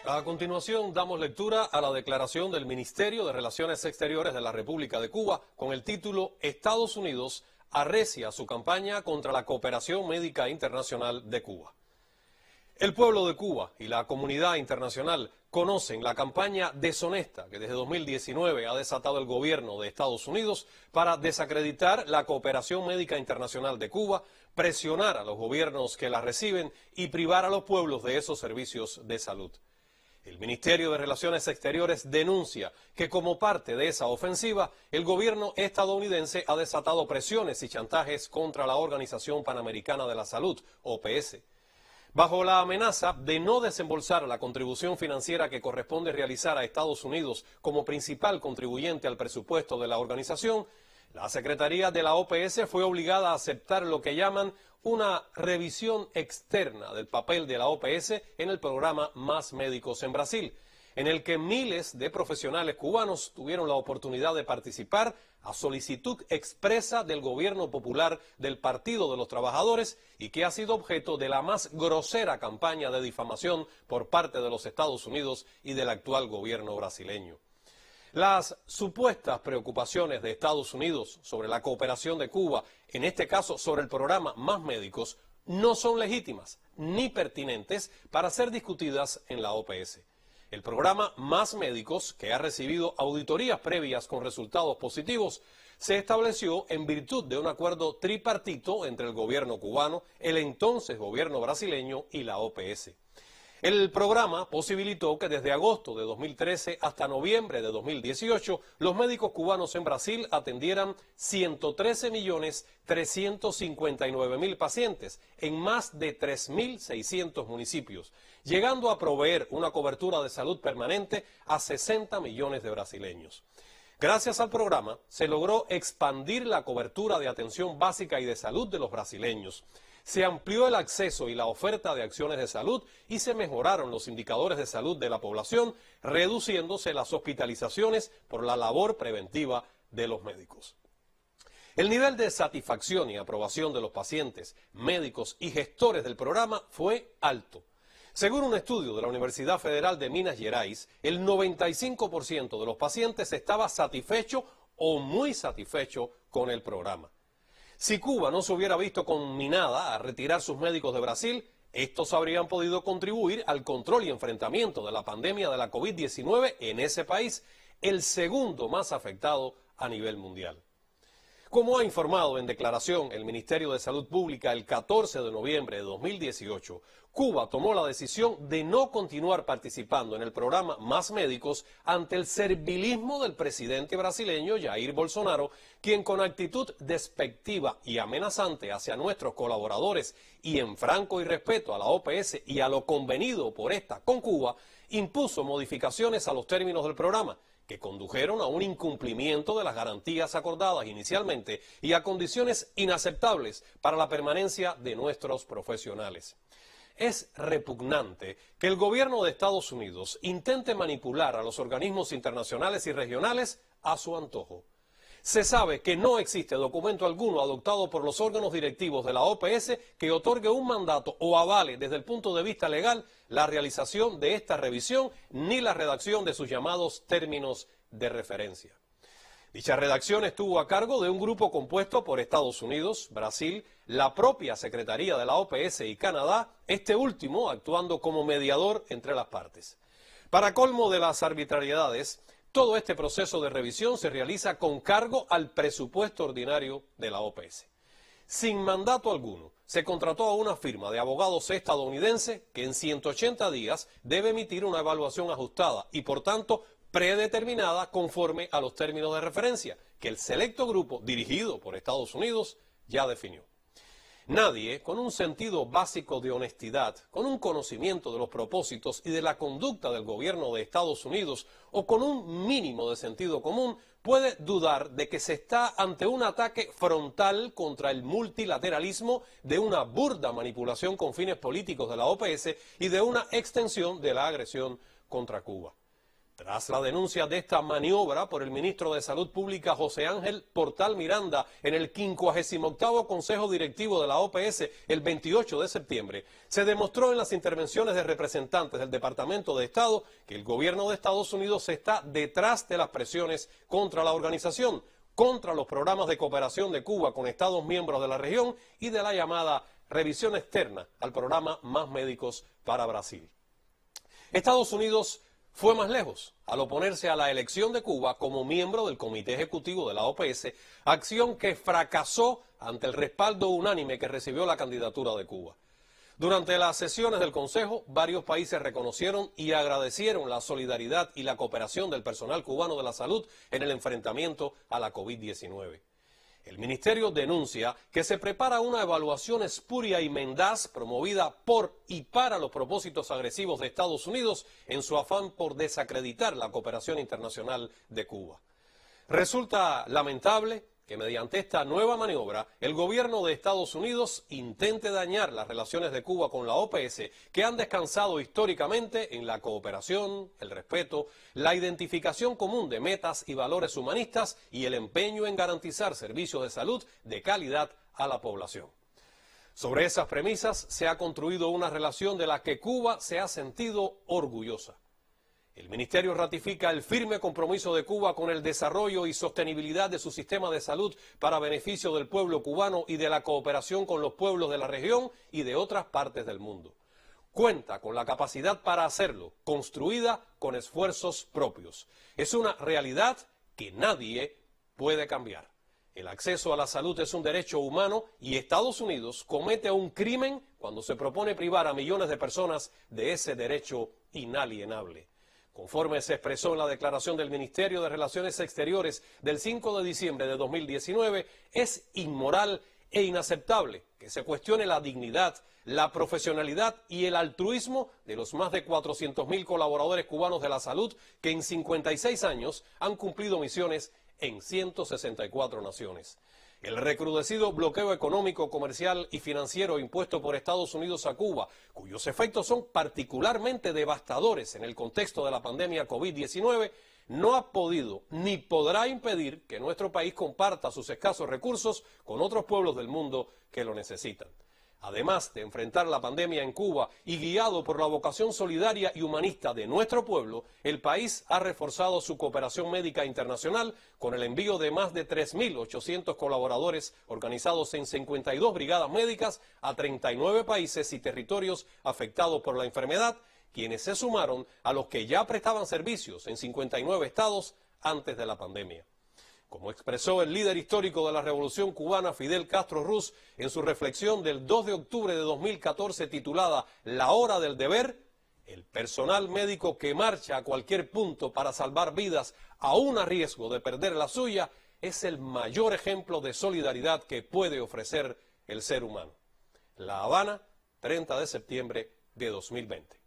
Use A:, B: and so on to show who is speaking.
A: A continuación, damos lectura a la declaración del Ministerio de Relaciones Exteriores de la República de Cuba con el título Estados Unidos arrecia su campaña contra la cooperación médica internacional de Cuba. El pueblo de Cuba y la comunidad internacional conocen la campaña deshonesta que desde 2019 ha desatado el gobierno de Estados Unidos para desacreditar la cooperación médica internacional de Cuba, presionar a los gobiernos que la reciben y privar a los pueblos de esos servicios de salud. El Ministerio de Relaciones Exteriores denuncia que como parte de esa ofensiva, el gobierno estadounidense ha desatado presiones y chantajes contra la Organización Panamericana de la Salud, OPS. Bajo la amenaza de no desembolsar la contribución financiera que corresponde realizar a Estados Unidos como principal contribuyente al presupuesto de la organización, la Secretaría de la OPS fue obligada a aceptar lo que llaman una revisión externa del papel de la OPS en el programa Más Médicos en Brasil, en el que miles de profesionales cubanos tuvieron la oportunidad de participar a solicitud expresa del gobierno popular del Partido de los Trabajadores y que ha sido objeto de la más grosera campaña de difamación por parte de los Estados Unidos y del actual gobierno brasileño. Las supuestas preocupaciones de Estados Unidos sobre la cooperación de Cuba, en este caso sobre el programa Más Médicos, no son legítimas ni pertinentes para ser discutidas en la OPS. El programa Más Médicos, que ha recibido auditorías previas con resultados positivos, se estableció en virtud de un acuerdo tripartito entre el gobierno cubano, el entonces gobierno brasileño y la OPS. El programa posibilitó que desde agosto de 2013 hasta noviembre de 2018 los médicos cubanos en Brasil atendieran 113.359.000 pacientes en más de 3.600 municipios, llegando a proveer una cobertura de salud permanente a 60 millones de brasileños. Gracias al programa se logró expandir la cobertura de atención básica y de salud de los brasileños. Se amplió el acceso y la oferta de acciones de salud y se mejoraron los indicadores de salud de la población, reduciéndose las hospitalizaciones por la labor preventiva de los médicos. El nivel de satisfacción y aprobación de los pacientes, médicos y gestores del programa fue alto. Según un estudio de la Universidad Federal de Minas Gerais, el 95% de los pacientes estaba satisfecho o muy satisfecho con el programa. Si Cuba no se hubiera visto conminada a retirar sus médicos de Brasil, estos habrían podido contribuir al control y enfrentamiento de la pandemia de la COVID-19 en ese país, el segundo más afectado a nivel mundial. Como ha informado en declaración el Ministerio de Salud Pública el 14 de noviembre de 2018, Cuba tomó la decisión de no continuar participando en el programa Más Médicos ante el servilismo del presidente brasileño Jair Bolsonaro, quien con actitud despectiva y amenazante hacia nuestros colaboradores y en franco irrespeto a la OPS y a lo convenido por esta con Cuba, impuso modificaciones a los términos del programa, que condujeron a un incumplimiento de las garantías acordadas inicialmente y a condiciones inaceptables para la permanencia de nuestros profesionales. Es repugnante que el gobierno de Estados Unidos intente manipular a los organismos internacionales y regionales a su antojo. Se sabe que no existe documento alguno adoptado por los órganos directivos de la OPS que otorgue un mandato o avale desde el punto de vista legal la realización de esta revisión ni la redacción de sus llamados términos de referencia. Dicha redacción estuvo a cargo de un grupo compuesto por Estados Unidos, Brasil, la propia Secretaría de la OPS y Canadá, este último actuando como mediador entre las partes. Para colmo de las arbitrariedades, todo este proceso de revisión se realiza con cargo al presupuesto ordinario de la OPS. Sin mandato alguno, se contrató a una firma de abogados estadounidense que en 180 días debe emitir una evaluación ajustada y, por tanto, predeterminada conforme a los términos de referencia que el selecto grupo dirigido por Estados Unidos ya definió. Nadie con un sentido básico de honestidad, con un conocimiento de los propósitos y de la conducta del gobierno de Estados Unidos o con un mínimo de sentido común puede dudar de que se está ante un ataque frontal contra el multilateralismo, de una burda manipulación con fines políticos de la OPS y de una extensión de la agresión contra Cuba. Tras la denuncia de esta maniobra por el ministro de Salud Pública José Ángel Portal Miranda en el 58º Consejo Directivo de la OPS el 28 de septiembre, se demostró en las intervenciones de representantes del Departamento de Estado que el gobierno de Estados Unidos está detrás de las presiones contra la organización, contra los programas de cooperación de Cuba con Estados miembros de la región y de la llamada revisión externa al programa Más Médicos para Brasil. Estados Unidos fue más lejos al oponerse a la elección de Cuba como miembro del Comité Ejecutivo de la OPS, acción que fracasó ante el respaldo unánime que recibió la candidatura de Cuba. Durante las sesiones del Consejo, varios países reconocieron y agradecieron la solidaridad y la cooperación del personal cubano de la salud en el enfrentamiento a la COVID-19. El Ministerio denuncia que se prepara una evaluación espuria y mendaz promovida por y para los propósitos agresivos de Estados Unidos en su afán por desacreditar la cooperación internacional de Cuba. Resulta lamentable que mediante esta nueva maniobra el gobierno de Estados Unidos intente dañar las relaciones de Cuba con la OPS, que han descansado históricamente en la cooperación, el respeto, la identificación común de metas y valores humanistas y el empeño en garantizar servicios de salud de calidad a la población. Sobre esas premisas se ha construido una relación de la que Cuba se ha sentido orgullosa. El Ministerio ratifica el firme compromiso de Cuba con el desarrollo y sostenibilidad de su sistema de salud para beneficio del pueblo cubano y de la cooperación con los pueblos de la región y de otras partes del mundo. Cuenta con la capacidad para hacerlo, construida con esfuerzos propios. Es una realidad que nadie puede cambiar. El acceso a la salud es un derecho humano y Estados Unidos comete un crimen cuando se propone privar a millones de personas de ese derecho inalienable. Conforme se expresó en la declaración del Ministerio de Relaciones Exteriores del 5 de diciembre de 2019, es inmoral e inaceptable que se cuestione la dignidad, la profesionalidad y el altruismo de los más de 400.000 colaboradores cubanos de la salud que en 56 años han cumplido misiones en 164 naciones. El recrudecido bloqueo económico, comercial y financiero impuesto por Estados Unidos a Cuba, cuyos efectos son particularmente devastadores en el contexto de la pandemia COVID-19, no ha podido ni podrá impedir que nuestro país comparta sus escasos recursos con otros pueblos del mundo que lo necesitan. Además de enfrentar la pandemia en Cuba y guiado por la vocación solidaria y humanista de nuestro pueblo, el país ha reforzado su cooperación médica internacional con el envío de más de 3.800 colaboradores organizados en 52 brigadas médicas a 39 países y territorios afectados por la enfermedad, quienes se sumaron a los que ya prestaban servicios en 59 estados antes de la pandemia. Como expresó el líder histórico de la Revolución Cubana, Fidel Castro Ruz, en su reflexión del 2 de octubre de 2014 titulada La Hora del Deber, el personal médico que marcha a cualquier punto para salvar vidas, aún a riesgo de perder la suya, es el mayor ejemplo de solidaridad que puede ofrecer el ser humano. La Habana, 30 de septiembre de 2020.